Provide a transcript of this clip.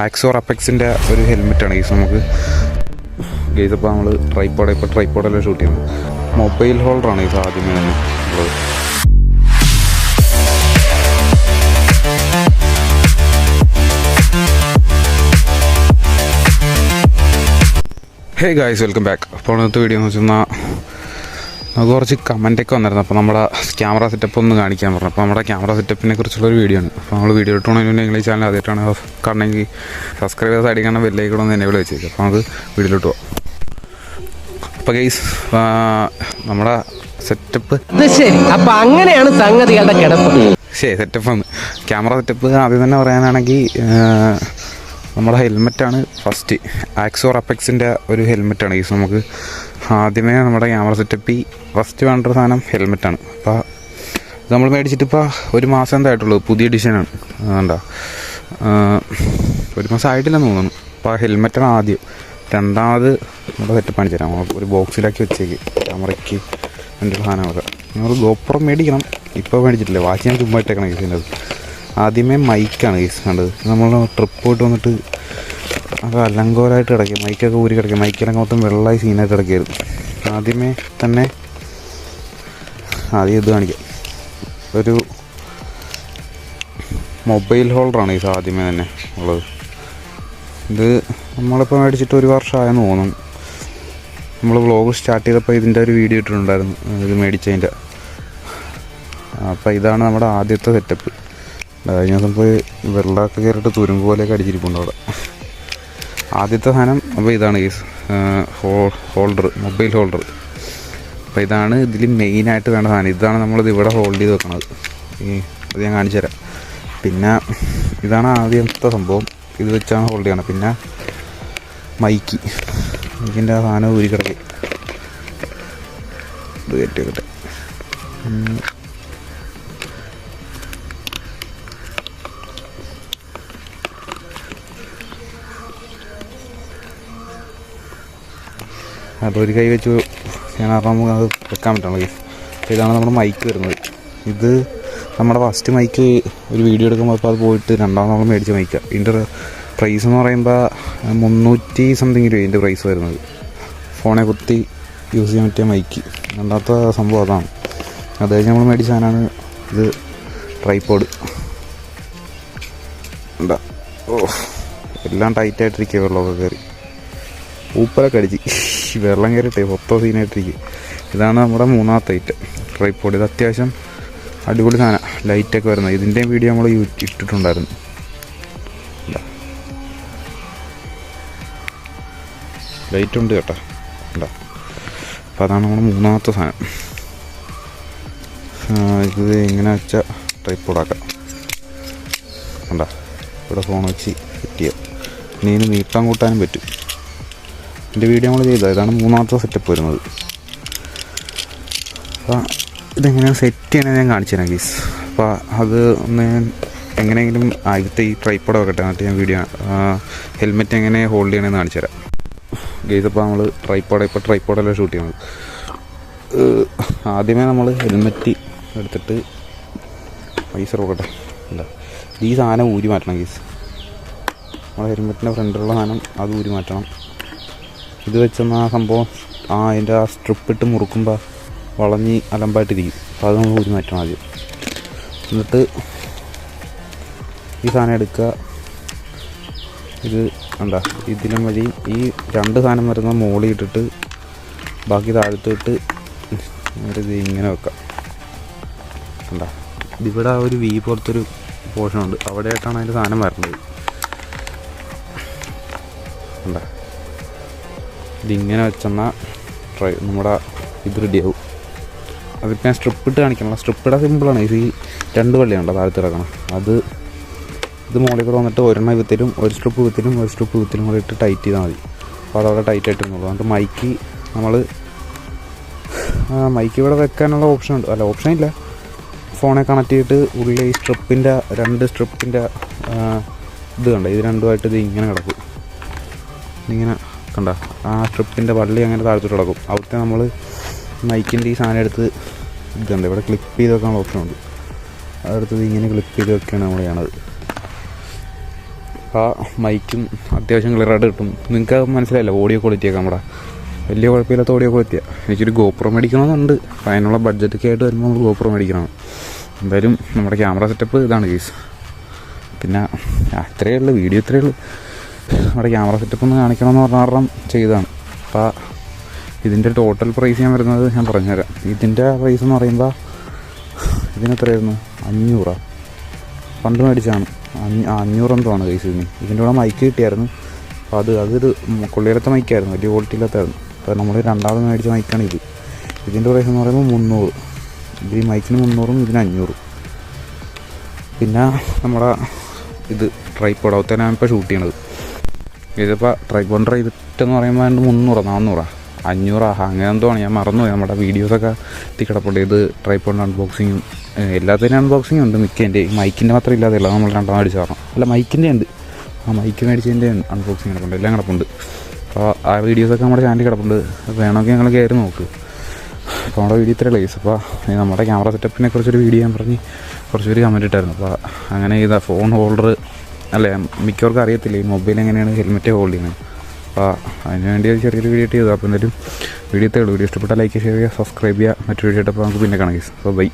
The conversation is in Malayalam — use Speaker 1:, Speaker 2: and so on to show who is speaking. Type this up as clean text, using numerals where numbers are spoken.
Speaker 1: ആക്സോർ അപ്പെക്സിൻ്റെ ഒരു ഹെൽമെറ്റാണ് ഗൈസ്. നമുക്ക് ഗൈസ് അപ്പോൾ നമ്മൾ ട്രൈപ്പോഡെല്ലാം ഷൂട്ട് ചെയ്യുന്നത്. മൊബൈൽ ഹോൾഡറാണ് ഗൈസ് ആദ്യമേ തന്നെ ഉള്ളത്. Hey guys, welcome back. അപ്പോൾ ഇന്നത്തെ വീഡിയോ എന്ന് വെച്ചാൽ നമുക്ക് കുറച്ച് കമൻറ്റൊക്കെ വന്നിരുന്നു. അപ്പോൾ നമ്മുടെ ക്യാമറ സെറ്റപ്പ് ഒന്ന് കാണിക്കാൻ പറഞ്ഞു. അപ്പോൾ നമ്മുടെ ക്യാമറ സെറ്റപ്പിനെ കുറിച്ചുള്ളൊരു വീഡിയോ ആണ്. അപ്പോൾ നമ്മൾ വീഡിയോ ഇട്ടുകൊണ്ടെങ്കിൽ നിങ്ങൾ ഈ ചാനൽ ആദ്യമായിട്ടാണ് കാണണമെങ്കിൽ സബ്സ്ക്രൈബ് ചെയ്ത സൈഡിൽ കാണാൻ ബെല്ലൈക്കൺ ഒന്ന് എന്നെ വിളിച്ചേക്കും. അപ്പോൾ നമുക്ക് വീഡിയോയിലോട്ട് പോകാം. അപ്പോൾ ഗൈസ്, നമ്മുടെ സെറ്റപ്പ്
Speaker 2: അപ്പോൾ അങ്ങനെയാണ് സംഗതികളുടെ കിടപ്പ്.
Speaker 1: സെറ്റപ്പ് ആണ്. ക്യാമറ സെറ്റപ്പ് ആദ്യം തന്നെ പറയാനാണെങ്കിൽ നമ്മുടെ ഹെൽമെറ്റാണ് ഫസ്റ്റ്. ആക്സോർ അപ്പെക്സിൻ്റെ ഒരു ഹെൽമെറ്റാണ് ഗൈസ്. നമുക്ക് ആദ്യമേ നമ്മുടെ ക്യാമറ സെറ്റപ്പിൽ ഫസ്റ്റ് വേണ്ട സാധനം ഹെൽമെറ്റാണ്. അപ്പോൾ ഇത് നമ്മൾ മേടിച്ചിട്ടിപ്പോൾ ഒരു മാസം എന്തായിട്ടുള്ളൂ. പുതിയ ഡിസൈനാണ്. എന്താ ഒരു മാസം ആയിട്ടില്ലെന്ന് തോന്നുന്നു. അപ്പോൾ ഹെൽമെറ്റാണ് ആദ്യം. രണ്ടാമത് നമ്മുടെ സെറ്റപ്പ് കാണിച്ചു തരാം. നമ്മൾ ഒരു ബോക്സിലാക്കി വെച്ചേക്ക് ക്യാമറയ്ക്ക് എൻ്റെ സാധനങ്ങളൊക്കെ. നമ്മൾ ഗോപ്രോ മേടിക്കണം, ഇപ്പോൾ മേടിച്ചിട്ടില്ല. വാച്ച് ഞാൻ ചുമ്മാ ഇട്ടേക്കണം ഗൈസിൻ്റെ. ആദ്യമേ മൈക്കാണ് ഗൈസ് കണ്ടത്. നമ്മൾ ട്രിപ്പ് പോയിട്ട് വന്നിട്ട് അത് അലങ്കോലമായിട്ട് കിടക്കുക. മൈക്കൊക്കെ ഊരി കിടക്കുക. മൈക്കെല്ലാം മൊത്തം വെള്ളമായി സീനായിട്ട് കിടക്കുകയായിരുന്നു. ആദ്യമേ തന്നെ ആദ്യം ഇത് കാണിക്കാം. ഒരു മൊബൈൽ ഹോൾഡറാണ് ഗൈസ് ആദ്യമേ തന്നെ ഉള്ളത്. ഇത് നമ്മളിപ്പോൾ മേടിച്ചിട്ട് ഒരു വർഷമായെന്ന് തോന്നുന്നു. നമ്മൾ വ്ളോഗ് സ്റ്റാർട്ട് ചെയ്തപ്പോൾ ഇതിൻ്റെ ഒരു വീഡിയോ ഇട്ടിട്ടുണ്ടായിരുന്നു, ഇത് മേടിച്ചതിൻ്റെ. അപ്പോൾ ഇതാണ് നമ്മുടെ ആദ്യത്തെ സെറ്റപ്പ്. കഴിഞ്ഞ ദിവസം പോയി വെള്ളമൊക്കെ കയറിയിട്ട് തുരുമ്പ് പോലെയൊക്കെ അടിച്ചിരിപ്പുണ്ട് അവിടെ. ആദ്യത്തെ സാധനം അപ്പോൾ ഇതാണ് ഗൈസ്, ഹോൾഡർ, മൊബൈൽ ഹോൾഡർ. അപ്പോൾ ഇതാണ് ഇതിൽ മെയിനായിട്ട് വേണ്ട സാധനം. ഇതാണ് നമ്മളിത് ഇവിടെ ഹോൾഡ് ചെയ്ത് വെക്കണത്. അത് ഞാൻ കാണിച്ചു തരാം. പിന്നെ ഇതാണ് ആദ്യത്തെ സംഭവം. ഇത് വെച്ചാണ് ഹോൾഡ് ചെയ്യണം. പിന്നെ മൈക്കിൻ്റെ ആ സാധനം ഊരി കിടക്കി. ഇത് കയറ്റി വെക്കട്ടെ. അതൊരു കൈ വെച്ച് ഞാൻ നമുക്ക് അത് വെക്കാൻ പറ്റുള്ളൂ ഗൈസ്. അപ്പോൾ ഇതാണ് നമ്മുടെ മൈക്ക് വരുന്നത്. ഇത് നമ്മുടെ ഫസ്റ്റ് മൈക്ക് ഒരു വീഡിയോ എടുക്കുമ്പോൾ അപ്പോൾ അത് പോയിട്ട് രണ്ടാമത് നമ്മൾ മേടിച്ച മൈക്കാണ്. ഇതിൻ്റെ പ്രൈസ് എന്ന് പറയുമ്പോൾ 300 സംതിങ് രൂപ ഇതിൻ്റെ പ്രൈസ് വരുന്നത്. ഫോണെ കുത്തി യൂസ് ചെയ്യാൻ പറ്റിയ മൈക്ക്. രണ്ടാമത്തെ സംഭവം അതാണ്. അത് കഴിഞ്ഞ് നമ്മൾ മേടിച്ച സാധനമാണ് ഇത്, ട്രൈപ്പോഡ്. എന്താ എല്ലാം ടൈറ്റായിട്ടിരിക്കുക. വെള്ളമൊക്കെ കയറി ഊപ്പറൊക്കെ അടിച്ച് വെള്ളം കയറിയിട്ടേ മൊത്തം സീനായിട്ടിരിക്കും. ഇതാണ് നമ്മുടെ മൂന്നാമത്തെ ഐറ്റം, ട്രൈപ്പോഡ്. ഇത് അത്യാവശ്യം അടിപൊളി സാധനം, ലൈറ്റൊക്കെ വരുന്നത്. ഇതിൻ്റെയും വീഡിയോ നമ്മൾ ഇട്ടിട്ടുണ്ടായിരുന്നു. ലൈറ്റ് ഉണ്ട് കേട്ടോ. ഉണ്ടാ അപ്പോൾ അതാണ് നമ്മുടെ മൂന്നാമത്തെ സാധനം. ഇത് എങ്ങനെ വെച്ചാൽ ട്രൈപ്പോഡാക്കാം. ഉണ്ടാ ഇവിടെ ഫോൺ വെച്ച് ഫിറ്റ് ചെയ്യാം. ഇനി ഇതിന് നീട്ടാൻ കൂട്ടാനും പറ്റും. എൻ്റെ വീഡിയോ നമ്മൾ ചെയ്തത്. ഇതാണ് മൂന്നാമത്തെ സെറ്റപ്പ് വരുന്നത്. അപ്പോൾ ഇതെങ്ങനെയാണ് സെറ്റ് ചെയ്യണമെന്ന് ഞാൻ കാണിച്ചു തരാം ഗീസ്. അപ്പോൾ അത് ഒന്ന് എങ്ങനെയെങ്കിലും ആദ്യത്തെ ഈ ട്രൈപ്പോഡ് വെക്കട്ടെ, എന്നിട്ട് ഞാൻ വീഡിയോ ഹെൽമെറ്റ് എങ്ങനെ ഹോൾഡ് ചെയ്യണമെന്ന് കാണിച്ചു തരാം ഗീസ്. അപ്പോൾ നമ്മൾ ട്രൈപ്പോഡെല്ലാം ഷൂട്ട് ചെയ്യുന്നത്. ആദ്യമേ നമ്മൾ ഹെൽമെറ്റ് എടുത്തിട്ട് പൈസ നോക്കട്ടെ. അല്ല, ഈ സാധനം ഊരി മാറ്റണം ഗീസ്. നമ്മുടെ ഹെൽമെറ്റിൻ്റെ ഫ്രണ്ടിലുള്ള സാധനം അത് ഊരി മാറ്റണം. ഇത് വെച്ചെന്ന ആ സംഭവം അതിൻ്റെ ആ സ്ട്രിപ്പിട്ട് മുറുക്കുമ്പോൾ വളഞ്ഞ് അലമ്പായിട്ടിരിക്കും. അപ്പോൾ അത് നമ്മൾ ഊരി മാറ്റണം ആദ്യം. എന്നിട്ട് ഈ സാധനം എടുക്കുക. ഇത് എന്താ ഇതിലും വഴി ഈ രണ്ട് സാധനം വരുന്ന മോളിൽ ഇട്ടിട്ട് ബാക്കി താഴത്തിട്ട് ഇത് ഇങ്ങനെ വെക്കാം. എന്താ ഇതിവിടെ ഒരു വി പോലത്തൊരു പോർഷനുണ്ട്, അവിടെയായിട്ടാണ് അതിൻ്റെ സാധനം വരേണ്ടത്. എന്താ ഇതിങ്ങനെ വെച്ചെന്നാൽ നമ്മുടെ ഇത് റെഡിയാവും. അതിപ്പോൾ ഞാൻ സ്ട്രിപ്പിട്ട് കാണിക്കണം. സ്ട്രിപ്പിടാൻ സിമ്പിളാണ്. ഇത് ഈ രണ്ട് വള്ളിയുണ്ടോ താഴത്ത് കിടക്കണം. ഇത് മുകളിൽ കൂടെ വന്നിട്ട് ഒരെണ്ണം വിത്തിലും ഒരു സ്ട്രിപ്പ് വിത്തിലും കൂടെ ഇട്ട് ടൈറ്റ് ചെയ്താൽ മതി. അപ്പോൾ അതവിടെ ടൈറ്റായിട്ട് ഇരുന്നുള്ളൂ. എന്നിട്ട് മൈക്ക് ഇവിടെ വെക്കാനുള്ള ഓപ്ഷൻ ഉണ്ട്. അല്ല, ഓപ്ഷൻ ഇല്ല. ഫോണെ കണക്ട് ചെയ്തിട്ട് ഉള്ളിൽ ഈ രണ്ട് സ്ട്രിപ്പിൻ്റെ ഇത് കണ്ട, ഇത് രണ്ടുമായിട്ട് ഇത് ഇങ്ങനെ കിടക്കും. ഇതിങ്ങനെ കണ്ട ആ സ്ട്രിപ്പിൻ്റെ വള്ളി അങ്ങനെ താഴത്തോട്ട് കിടക്കും. അവിടുത്തെ നമ്മൾ മൈക്കിൻ്റെ ഈ സാധനം എടുത്ത് ഇതുണ്ട് ഇവിടെ ക്ലിപ്പ് ചെയ്ത് വെക്കാനുള്ള ഓപ്ഷൻ ഉണ്ട്. അതെടുത്തത് ഇങ്ങനെ ക്ലിപ്പ് ചെയ്ത് വെക്കുകയാണ് നമ്മൾ ചെയ്യണത്. ആ മൈക്കും അത്യാവശ്യം ക്ലിയറായിട്ട് കിട്ടും. നിങ്ങൾക്ക് മനസ്സിലായില്ല ഓഡിയോ ക്വാളിറ്റിയൊക്കെ നമ്മുടെ വലിയ കുഴപ്പമില്ലാത്ത ഓഡിയോ ക്വാളിറ്റിയാണ്. എനിക്കൊരു ഗോപ്രോ മേടിക്കണമെന്നുണ്ട്. അപ്പോൾ അതിനുള്ള ബഡ്ജറ്റൊക്കെ ആയിട്ട് വരുമ്പോൾ നമ്മൾ ഗോപ്രോ മേടിക്കണം. എന്തായാലും നമ്മുടെ ക്യാമറ സെറ്റപ്പ് ഇതാണ് കേസ്. പിന്നെ അത്രയേ ഉള്ളൂ, വീഡിയോ ഇത്രയേ ഉള്ളൂ. നമ്മുടെ ക്യാമറ സെറ്റപ്പ് ഒന്ന് കാണിക്കണമെന്ന് പറഞ്ഞാൽ ചെയ്തതാണ്. അപ്പോൾ ഇതിൻ്റെ ടോട്ടൽ പ്രൈസ് ഞാൻ വരുന്നത് ഞാൻ പറഞ്ഞുതരാം. ഇതിൻ്റെ പ്രൈസ് എന്ന് പറയുമ്പോൾ ഇതിനെത്രയായിരുന്നു? 500 പണ്ട് മേടിച്ചാണ്. 500 എന്തോആണ് കേസ്. ഇതിൻ്റെ കൂടെ മൈക്ക് കിട്ടിയായിരുന്നു. അപ്പോൾ അതൊരു കൊള്ളിയിലത്തെ മൈക്കായിരുന്നു, വലിയ ക്വാളിറ്റി ഇല്ലാത്തായിരുന്നു. അപ്പോൾ നമ്മൾ രണ്ടാമത് മേടിച്ച മൈക്കാണ് ഇത്. ഇതിൻ്റെ പ്രൈസ് എന്ന് പറയുമ്പോൾ 300. ഇത് ഈ മൈക്കിന് 300ഉം ഇതിന് 500. പിന്നെ നമ്മുടെ ഇത് ട്രൈപ്പോഡ് അവത്തേനെ ഞാനിപ്പോൾ ഷൂട്ട് ചെയ്യണത്. ഇതിപ്പോൾ ട്രൈപ്പോഡ് റേറ്റ് പറയുമ്പോൾ 300 400 500 അങ്ങനെ എന്തോ ആണ്, ഞാൻ മറന്നുപോയി. നമ്മുടെ വീഡിയോസൊക്കെ എത്തിക്കിടപ്പുണ്ട്. ഇത് ട്രൈപ്പോഡിൻ്റെ അൺബോക്സിങ്ങും എല്ലാത്തിനും അൺബോക്സിങ്ങും ഉണ്ട്. മിക്കതിൻ്റെ മൈക്കിൻ്റെ മാത്രം ഇല്ലാതെയല്ല നമ്മൾ രണ്ടാമത് മേടിച്ച് തരണം. അല്ല മൈക്കിൻ്റെ ഉണ്ട്, ആ മൈക്ക് മേടിച്ചതിൻ്റെ അൺബോക്സിങ് കിടപ്പുണ്ട്, എല്ലാം കിടപ്പുണ്ട്. അപ്പോൾ ആ വീഡിയോസൊക്കെ നമ്മുടെ ചാനലിൽ കിടപ്പുണ്ട്. വേണമെങ്കിൽ ഞങ്ങൾ കയറി നോക്ക്. അപ്പോൾ നമ്മുടെ വീഡിയോ ഇത്ര ലൈസ്. അപ്പോൾ നമ്മുടെ ക്യാമറ സെറ്റപ്പിനെ കുറിച്ചൊരു വീഡിയോ ഞാൻ പറഞ്ഞ് കുറച്ച് പേര് കമൻറ്റ് ഇട്ടായിരുന്നു. അപ്പോൾ അങ്ങനെ ചെയ്താൽ ഫോൺ ഹോൾഡർ അല്ലേ, മിക്കവർക്കും അറിയത്തില്ല ഈ മൊബൈൽ എങ്ങനെയാണ് ഹെൽമെറ്റ് ഹോൾഡ് ചെയ്യുന്നത്. അപ്പോൾ അതിന് വേണ്ടി ചെറിയൊരു വീഡിയോ ചെയ്തത്. അപ്പോൾ എന്തായാലും വീഡിയോ ഇത്രേ ഉള്ളൂ. വീഡിയോ ഇഷ്ടപ്പെട്ടാൽ ലൈക്ക് ഷെയർ ചെയ്യുക, സബ്സ്ക്രൈബ് ചെയ്യുക. മറ്റൊരു വീഡിയോ ഇട്ടപ്പോൾ നമുക്ക് പിന്നെ കാണാം. അപ്പോൾ ബൈ.